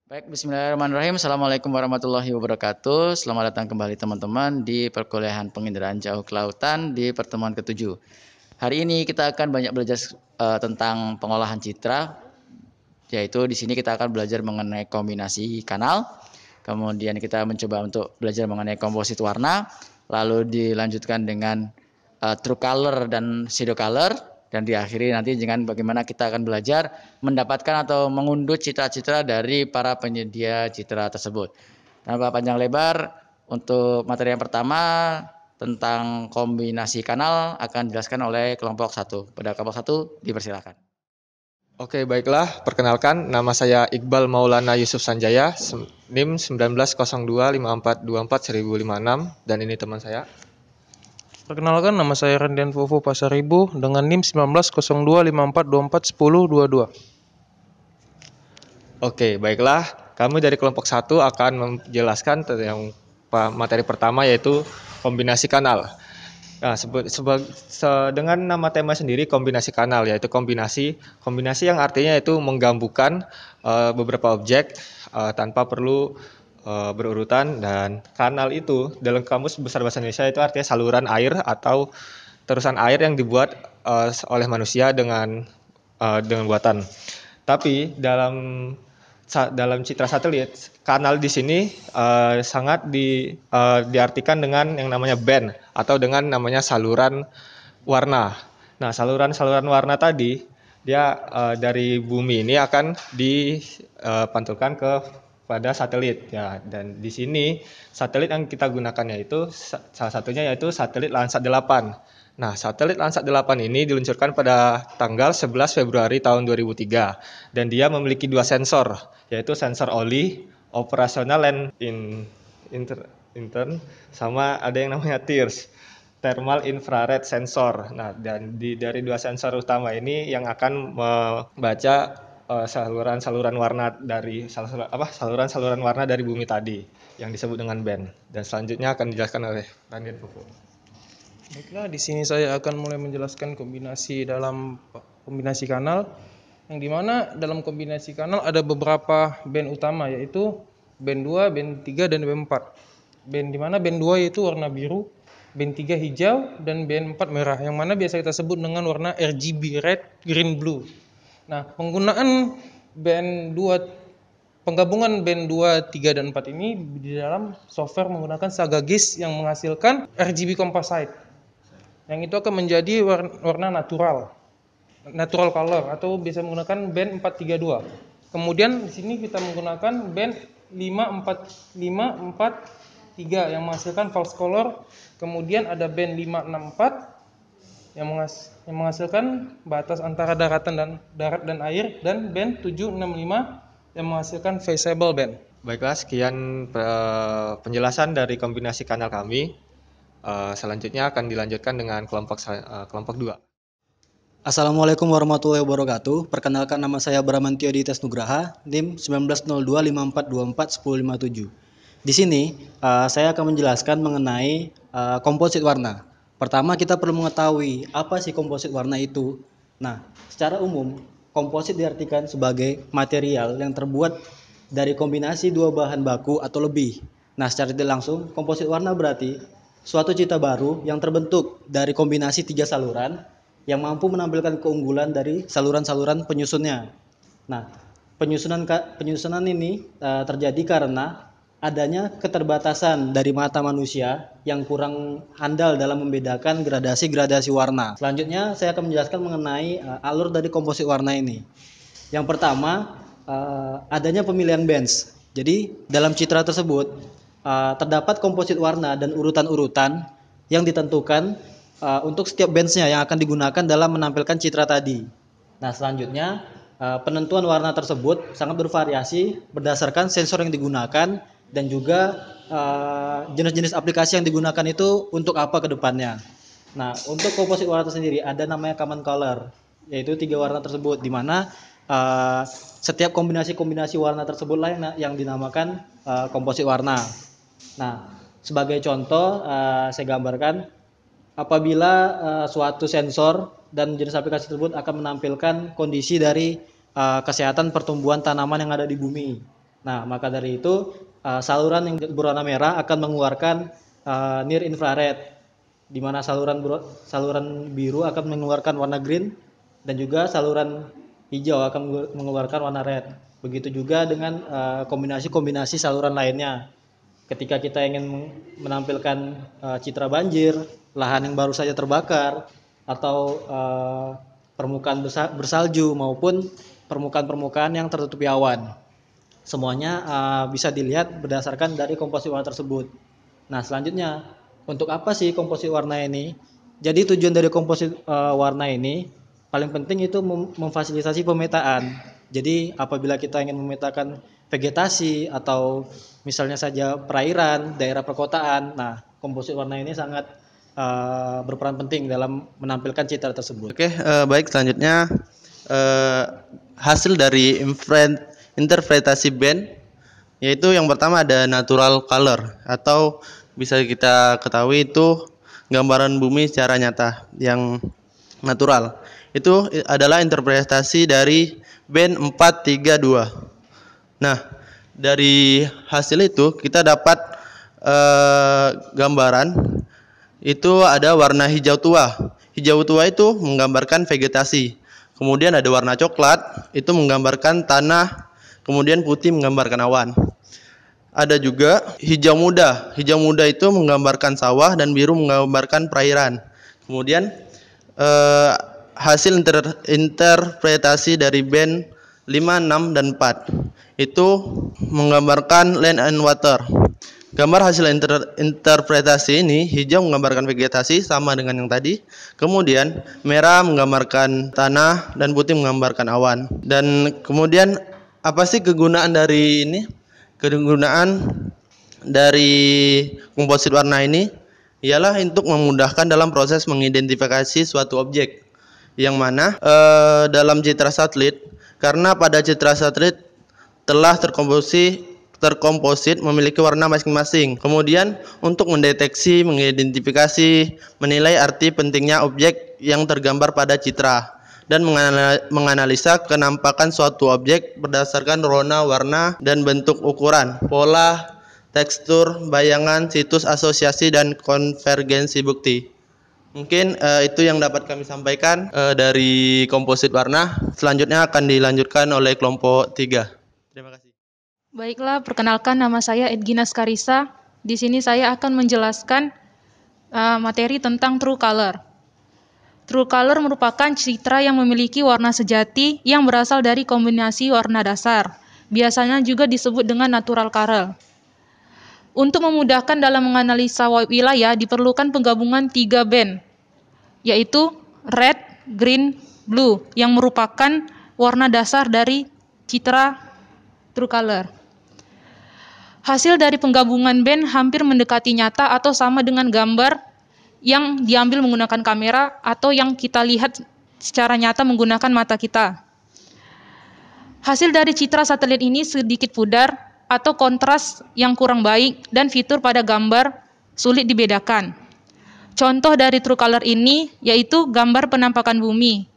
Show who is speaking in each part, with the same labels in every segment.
Speaker 1: Baik, bismillahirrahmanirrahim. Assalamualaikum warahmatullahi wabarakatuh. Selamat datang kembali teman-teman di perkuliahan penginderaan jauh kelautan di pertemuan ketujuh. Hari ini kita akan banyak belajar tentang pengolahan citra, yaitu di sini kita akan belajar mengenai kombinasi kanal. Kemudian kita mencoba untuk belajar mengenai komposit warna, lalu dilanjutkan dengan true color dan pseudo color, dan diakhiri nanti dengan bagaimana kita akan belajar mendapatkan atau mengunduh citra-citra dari para penyedia citra tersebut. Tanpa panjang lebar, untuk materi yang pertama tentang kombinasi kanal akan dijelaskan oleh kelompok 1. Pada kelompok 1 dipersilakan.
Speaker 2: Oke, baiklah. Perkenalkan, nama saya Iqbal Maulana Yusuf Sanjaya, NIM 190254241056, dan ini teman saya.
Speaker 3: Perkenalkan, nama saya Rendian Fofo Pasaribu dengan NIM 190254241022.
Speaker 2: Oke, baiklah. Kami dari kelompok 1 akan menjelaskan yang materi pertama, yaitu kombinasi kanal. Nah, dengan nama tema sendiri kombinasi kanal, yaitu kombinasi yang artinya itu menggabungkan beberapa objek tanpa perlu berurutan, dan kanal itu dalam kamus besar bahasa Indonesia itu artinya saluran air atau terusan air yang dibuat oleh manusia dengan buatan. Tapi dalam citra satelit, kanal di sini sangat diartikan dengan yang namanya band atau dengan namanya saluran warna. Nah, saluran warna tadi dia dari bumi ini akan dipantulkan pada satelit ya, dan di sini satelit yang kita gunakan yaitu salah satunya yaitu satelit Landsat 8. Nah, satelit Landsat 8 ini diluncurkan pada tanggal 11 Februari tahun 2003 dan dia memiliki dua sensor, yaitu sensor oli, operasional and intern, sama ada yang namanya TIRS, thermal infrared sensor. Nah, dan dari dua sensor utama ini yang akan membaca saluran-saluran warna dari saluran warna dari bumi tadi yang disebut dengan band. Dan selanjutnya akan dijelaskan oleh Randir Fufu.
Speaker 3: Baiklah, di sini saya akan mulai menjelaskan kombinasi kanal, yang dimana dalam kombinasi kanal ada beberapa band utama, yaitu band 2, band 3, dan band 4. Band dimana band 2 yaitu warna biru, band 3 hijau, dan band 4 merah, yang mana biasa kita sebut dengan warna RGB, red, green, blue. Nah, penggunaan penggabungan band 2, 3, dan 4 ini di dalam software menggunakan Saga GIS yang menghasilkan RGB composite. Yang itu akan menjadi warna natural color, atau bisa menggunakan band 432. Kemudian di sini kita menggunakan band 543 yang menghasilkan false color. Kemudian ada band 564 yang menghasilkan batas antara darat dan air, dan band 765 yang menghasilkan visible band.
Speaker 2: Baiklah, sekian penjelasan dari kombinasi kanal kami. Selanjutnya akan dilanjutkan dengan kelompok 2.
Speaker 4: Assalamualaikum warahmatullahi wabarakatuh. Perkenalkan, nama saya Bramantio Dites Nugraha, NIM 190254241057. Di sini saya akan menjelaskan mengenai komposit warna. Pertama, kita perlu mengetahui apa sih komposit warna itu. Nah, secara umum komposit diartikan sebagai material yang terbuat dari kombinasi dua bahan baku atau lebih. Nah, secara tidak langsung komposit warna berarti suatu citra baru yang terbentuk dari kombinasi tiga saluran yang mampu menampilkan keunggulan dari saluran-saluran penyusunnya. Nah, penyusunan ini terjadi karena adanya keterbatasan dari mata manusia yang kurang handal dalam membedakan gradasi-gradasi warna. Selanjutnya saya akan menjelaskan mengenai alur dari komposit warna ini. Yang pertama, adanya pemilihan bands. Jadi dalam citra tersebut terdapat komposit warna dan urutan-urutan yang ditentukan untuk setiap bandsnya yang akan digunakan dalam menampilkan citra tadi. Nah, selanjutnya penentuan warna tersebut sangat bervariasi berdasarkan sensor yang digunakan dan juga jenis-jenis aplikasi yang digunakan itu untuk apa ke depannya. Nah, untuk komposit warna tersendiri ada namanya common color, yaitu tiga warna tersebut, di mana setiap kombinasi warna tersebutlah yang dinamakan komposit warna. Nah, sebagai contoh saya gambarkan apabila suatu sensor dan jenis aplikasi tersebut akan menampilkan kondisi dari kesehatan pertumbuhan tanaman yang ada di bumi. Nah, maka dari itu saluran yang berwarna merah akan mengeluarkan near infrared, di mana saluran biru akan mengeluarkan warna green dan juga saluran hijau akan mengeluarkan warna red. Begitu juga dengan kombinasi-kombinasi saluran lainnya. Ketika kita ingin menampilkan citra banjir, lahan yang baru saja terbakar, atau permukaan bersalju maupun permukaan-permukaan yang tertutupi awan. Semuanya bisa dilihat berdasarkan dari komposit warna tersebut. Nah, selanjutnya, untuk apa sih komposit warna ini? Jadi tujuan dari komposit warna ini paling penting itu memfasilitasi pemetaan. Jadi apabila kita ingin memetakan vegetasi atau misalnya saja perairan, daerah perkotaan, nah komposit warna ini sangat berperan penting dalam menampilkan citra tersebut.
Speaker 5: Oke, baik, selanjutnya hasil dari interpretasi band, yaitu yang pertama ada natural color, atau bisa kita ketahui itu gambaran bumi secara nyata yang natural. Itu adalah interpretasi dari band 432. Nah, dari hasil itu kita dapat gambaran itu ada warna hijau tua. Hijau tua itu menggambarkan vegetasi. Kemudian ada warna coklat, itu menggambarkan tanah. Kemudian putih menggambarkan awan. Ada juga hijau muda. Hijau muda itu menggambarkan sawah dan biru menggambarkan perairan. Kemudian hasil interpretasi dari band 5, 6, dan 4 itu menggambarkan land and water. Gambar hasil interpretasi ini, hijau menggambarkan vegetasi sama dengan yang tadi. Kemudian merah menggambarkan tanah dan putih menggambarkan awan. Dan kemudian apa sih kegunaan dari ini? Kegunaan dari komposit warna ini ialah untuk memudahkan dalam proses mengidentifikasi suatu objek. Yang mana dalam citra satelit, karena pada citra satelit telah terkomposit memiliki warna masing-masing. Kemudian untuk mendeteksi, mengidentifikasi, menilai arti pentingnya objek yang tergambar pada citra dan menganalisa kenampakan suatu objek berdasarkan warna, dan bentuk ukuran, pola, tekstur, bayangan, situs asosiasi, dan konvergensi bukti. Mungkin itu yang dapat kami sampaikan dari komposit warna. Selanjutnya akan dilanjutkan oleh kelompok 3. Terima kasih.
Speaker 6: Baiklah, perkenalkan nama saya Edgina Skarisa. Di sini saya akan menjelaskan materi tentang true color. True color merupakan citra yang memiliki warna sejati yang berasal dari kombinasi warna dasar. Biasanya juga disebut dengan natural color. Untuk memudahkan dalam menganalisa wilayah diperlukan penggabungan 3 band, yaitu red, green, blue, yang merupakan warna dasar dari citra true color. Hasil dari penggabungan band hampir mendekati nyata atau sama dengan gambar yang diambil menggunakan kamera atau yang kita lihat secara nyata menggunakan mata kita. Hasil dari citra satelit ini sedikit pudar atau kontras yang kurang baik dan fitur pada gambar sulit dibedakan. Contoh dari true color ini yaitu gambar penampakan bumi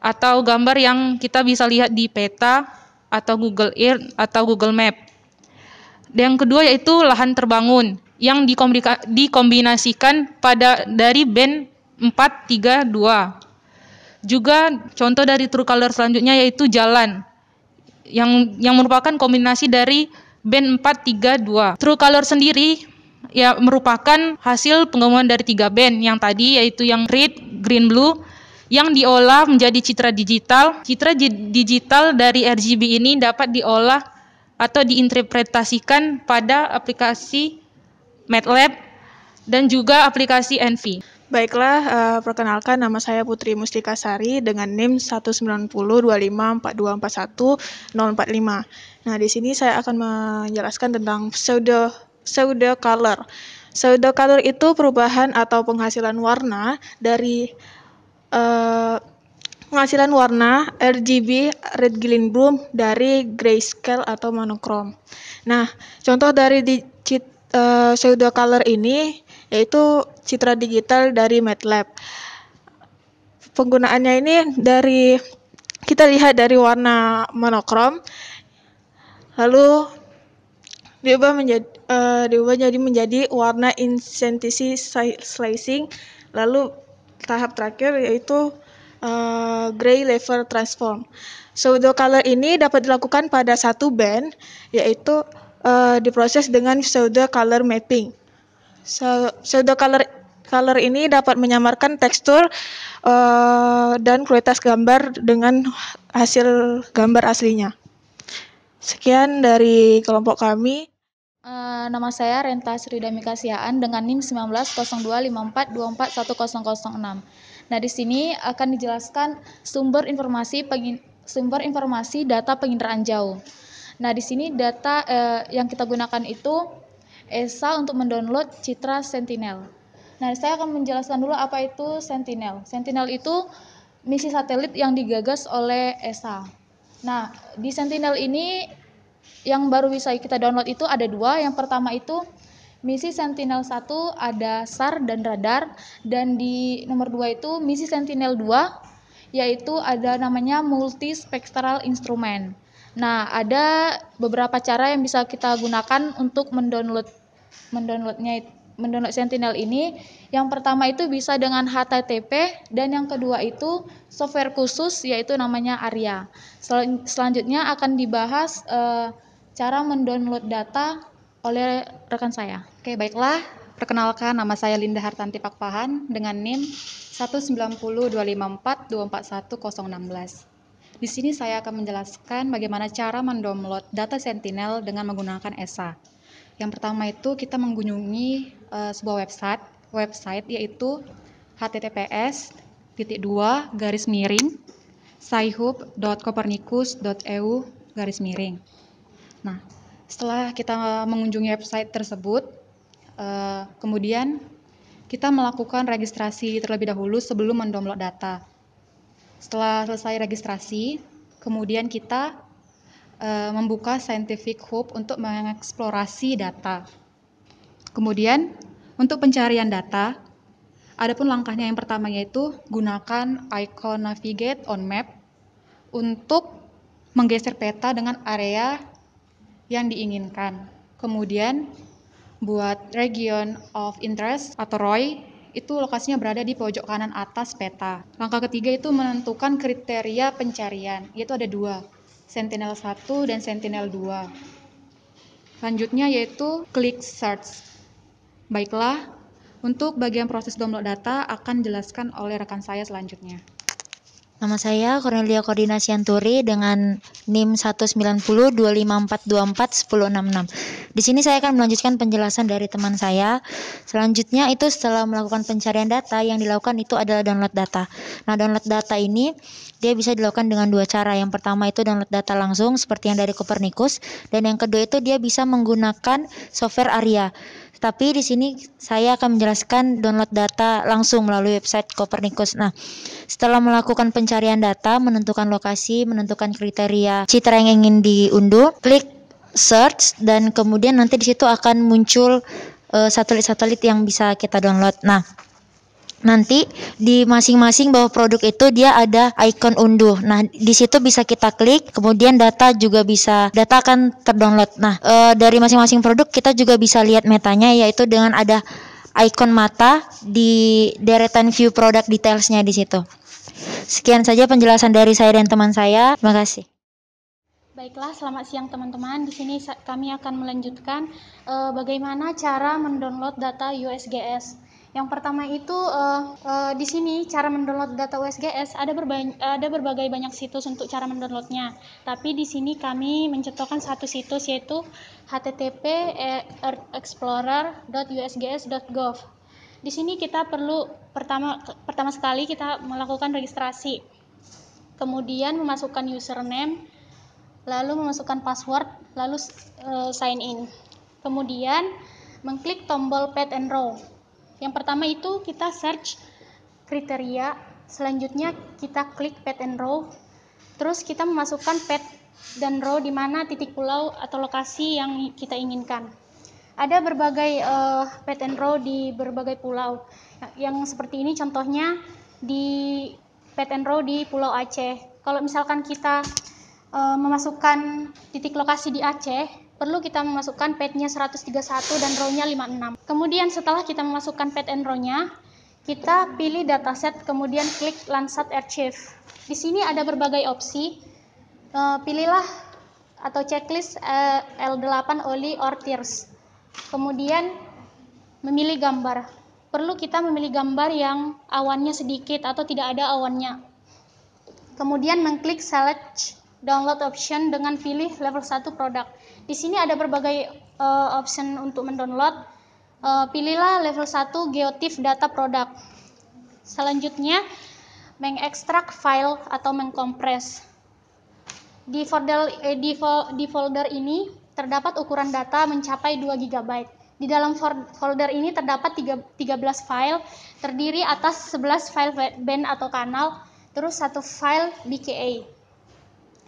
Speaker 6: atau gambar yang kita bisa lihat di peta atau Google Earth atau Google Map. Yang kedua yaitu lahan terbangun yang dikombinasikan dari band 432. Juga contoh dari true color selanjutnya yaitu jalan yang merupakan kombinasi dari band 432. True color sendiri ya merupakan hasil penggabungan dari 3 band yang tadi yaitu yang red, green, blue yang diolah menjadi citra digital. Citra digital dari RGB ini dapat diolah atau diinterpretasikan pada aplikasi MATLAB dan juga aplikasi Envy.
Speaker 7: Baiklah, perkenalkan nama saya Putri Mustika Sari dengan NIM 19025425145. Nah, di sini saya akan menjelaskan tentang pseudo color. Pseudo color itu perubahan atau penghasilan warna dari penghasilan warna RGB red, green, blue dari grayscale atau monokrom. Nah, contoh dari pseudo color ini yaitu citra digital dari MATLAB. Penggunaannya ini kita lihat dari warna monokrom, lalu diubah jadi menjadi warna intensity slicing. Lalu tahap terakhir yaitu gray level transform. Pseudo color ini dapat dilakukan pada satu band, yaitu diproses dengan pseudo color mapping. Pseudo color ini dapat menyamarkan tekstur dan kualitas gambar dengan hasil gambar aslinya. Sekian dari kelompok kami.
Speaker 8: Nama saya Renta Sridamika Siaan dengan NIM 190254241006. Nah, di sini akan dijelaskan sumber informasi data penginderaan jauh. Nah, di sini data yang kita gunakan itu ESA untuk mendownload citra Sentinel. Nah, saya akan menjelaskan dulu apa itu Sentinel. Sentinel itu misi satelit yang digagas oleh ESA. Nah, di Sentinel ini yang baru bisa kita download itu ada dua. Yang pertama itu misi Sentinel-1 ada SAR dan radar, dan di nomor 2 itu misi Sentinel-2 yaitu ada namanya multispectral instrument. Nah, ada beberapa cara yang bisa kita gunakan untuk mendownload Sentinel ini. Yang pertama itu bisa dengan HTTP, dan yang kedua itu software khusus yaitu namanya ARIA. Selanjutnya akan dibahas cara mendownload data oleh rekan saya. Oke, baiklah. Perkenalkan, nama saya Linda Hartanti Pakpahan dengan NIM 1902542411016. Di sini saya akan menjelaskan bagaimana cara mendownload data Sentinel dengan menggunakan ESA. Yang pertama itu kita mengunjungi sebuah website yaitu https://sci-hub.copernicus.eu/. Nah, setelah kita mengunjungi website tersebut, kemudian kita melakukan registrasi terlebih dahulu sebelum mendownload data. Setelah selesai registrasi, kemudian kita membuka Scientific Hub untuk mengeksplorasi data. Kemudian untuk pencarian data, adapun langkahnya yang pertama yaitu gunakan icon Navigate on Map untuk menggeser peta dengan area yang diinginkan. Kemudian buat Region of Interest atau ROI, itu lokasinya berada di pojok kanan atas peta. Langkah ketiga itu menentukan kriteria pencarian, yaitu ada dua, Sentinel-1 dan Sentinel-2. Selanjutnya yaitu klik search. Baiklah, untuk bagian proses download data akan dijelaskan oleh rekan saya selanjutnya.
Speaker 9: Nama saya Cornelia Koordinasianturi dengan NIM 1902542411066. Di sini saya akan melanjutkan penjelasan dari teman saya. Selanjutnya itu setelah melakukan pencarian data, yang dilakukan itu adalah download data. Nah, download data ini dia bisa dilakukan dengan dua cara. Yang pertama itu download data langsung seperti yang dari Copernicus, dan yang kedua itu dia bisa menggunakan software ARIA. Tapi di sini saya akan menjelaskan download data langsung melalui website Copernicus. Nah, setelah melakukan pencarian data, menentukan lokasi, menentukan kriteria citra yang ingin diunduh, klik search, dan kemudian nanti di situ akan muncul satelit-satelit yang bisa kita download. Nah, nanti di masing-masing bawah produk itu dia ada ikon unduh. Nah, di situ bisa kita klik, kemudian data akan terdownload. Nah, dari masing-masing produk kita juga bisa lihat metanya, yaitu dengan ada ikon mata di deretan view product detailsnya di situ. Sekian saja penjelasan dari saya dan teman saya. Terima kasih.
Speaker 8: Baiklah, selamat siang teman-teman. Di sini kami akan melanjutkan bagaimana cara mendownload data USGS. Yang pertama itu di sini cara mendownload data USGS ada berbagai banyak situs untuk cara mendownloadnya. Tapi di sini kami mencontohkan satu situs yaitu http://earthexplorer.usgs.gov. Di sini kita perlu pertama sekali kita melakukan registrasi. Kemudian memasukkan username, lalu memasukkan password, lalu sign in. Kemudian mengklik tombol Path and Row. Yang pertama itu kita search kriteria, selanjutnya kita klik Path and Row, terus kita memasukkan path dan row di mana titik pulau atau lokasi yang kita inginkan. Ada berbagai path and row di berbagai pulau. Yang seperti ini contohnya di path and row di Pulau Aceh. Kalau misalkan kita memasukkan titik lokasi di Aceh,
Speaker 10: perlu kita memasukkan pad-nya 131 dan row-nya 56. Kemudian setelah kita memasukkan pad and row-nya, kita pilih dataset, kemudian klik Landsat Archive. Di sini ada berbagai opsi. Pilihlah atau checklist L8 Oli or Tears. Kemudian memilih gambar. Perlu kita memilih gambar yang awannya sedikit atau tidak ada awannya. Kemudian mengklik Select Download Option dengan pilih level 1 produk. Di sini ada berbagai option untuk mendownload. Pilihlah level 1 Geotiff Data Product. Selanjutnya, mengekstrak file atau mengkompres. Di folder ini terdapat ukuran data mencapai 2 GB. Di dalam folder ini terdapat 13 file, terdiri atas 11 file band atau kanal, terus 1 file BKA.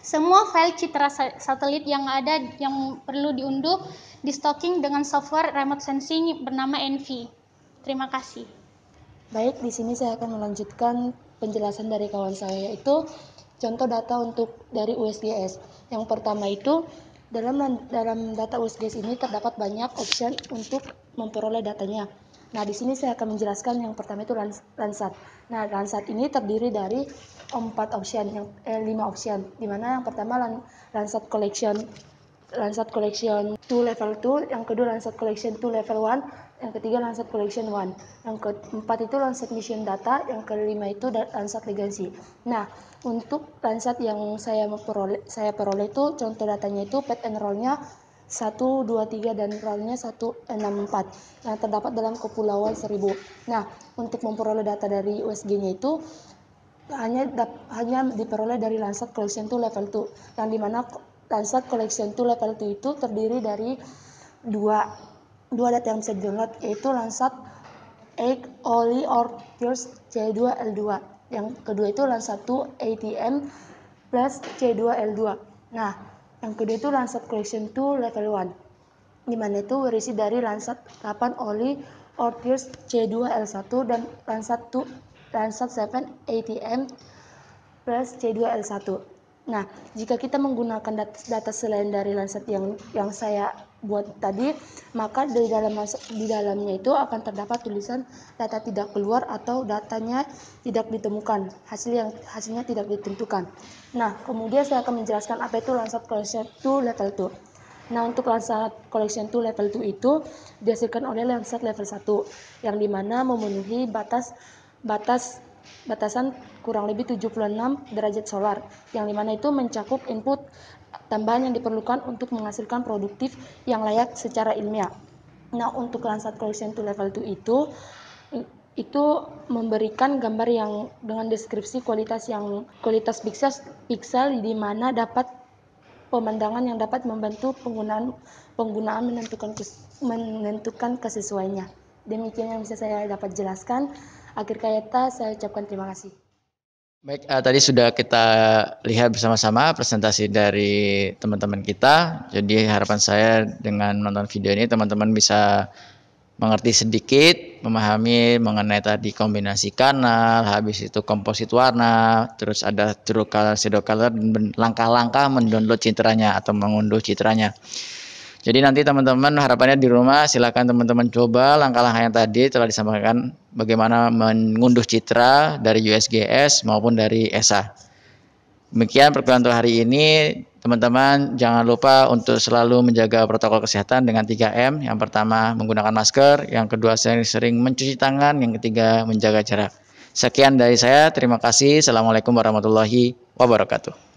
Speaker 10: Semua file citra satelit yang ada yang perlu diunduh di stocking dengan software remote sensing bernama ENVI. Terima kasih.
Speaker 11: Baik, di sini saya akan melanjutkan penjelasan dari kawan saya, yaitu contoh data dari USGS. Yang pertama itu dalam data USGS ini terdapat banyak opsi untuk memperoleh datanya. Nah, di sini saya akan menjelaskan yang pertama itu Landsat. Nah, Landsat ini terdiri dari 5 option, di mana yang pertama Landsat Collection 2 level 2, yang kedua Landsat Collection 2 level 1, yang ketiga Landsat Collection 1, yang keempat itu Landsat Mission Data, yang kelima itu Landsat Legacy. Nah, untuk Landsat yang saya peroleh itu contoh datanya itu pad and roll-nya 1, 2, 3 dan roll-nya 1, 6, 4 yang terdapat dalam Kepulauan Seribu. Nah, untuk memperoleh data dari USG-nya itu hanya diperoleh dari Landsat Collection 2 level 2, yang dimana Landsat Collection 2 level 2 itu terdiri dari dua data yang bisa di-download, yaitu Landsat Egg, Oli, or Tears C2L2. Yang kedua itu Landsat 2 ATM plus C2L2. Nah, yang kedua itu Landsat Collection 2 level 1, dimana itu berisi dari Landsat 8 Oli or Tears C2L1 dan Landsat 7 ATM plus C2L1. Nah, jika kita menggunakan data selain dari Landsat yang saya buat tadi, maka di dalamnya itu akan terdapat tulisan data tidak keluar atau datanya tidak ditemukan, hasilnya tidak ditentukan. Nah, kemudian saya akan menjelaskan apa itu Landsat Collection 2 level 2. Nah, untuk Landsat Collection 2 level 2 itu dihasilkan oleh Landsat level 1, yang dimana memenuhi batasan kurang lebih 76 derajat solar, yang dimana itu mencakup input tambahan yang diperlukan untuk menghasilkan produktif yang layak secara ilmiah. Nah, untuk Landsat Collection 2 level 2 itu memberikan gambar yang dengan deskripsi kualitas piksel di mana dapat pemandangan yang dapat membantu penggunaan menentukan kesesuaiannya. Demikian yang bisa saya dapat jelaskan. Akhir kata saya ucapkan terima kasih.
Speaker 1: Baik, tadi sudah kita lihat bersama-sama presentasi dari teman-teman kita. Jadi harapan saya dengan menonton video ini teman-teman bisa mengerti sedikit, memahami mengenai tadi kombinasi kanal, habis itu komposit warna, terus ada true color, shadow color, dan langkah-langkah mendownload citranya atau mengunduh citranya. Jadi nanti teman-teman harapannya di rumah silakan teman-teman coba langkah-langkah yang tadi telah disampaikan bagaimana mengunduh citra dari USGS maupun dari ESA. Demikian perkuliahan untuk hari ini. Teman-teman jangan lupa untuk selalu menjaga protokol kesehatan dengan 3M. Yang pertama menggunakan masker, yang kedua sering-sering mencuci tangan, yang ketiga menjaga jarak. Sekian dari saya, terima kasih. Assalamualaikum warahmatullahi wabarakatuh.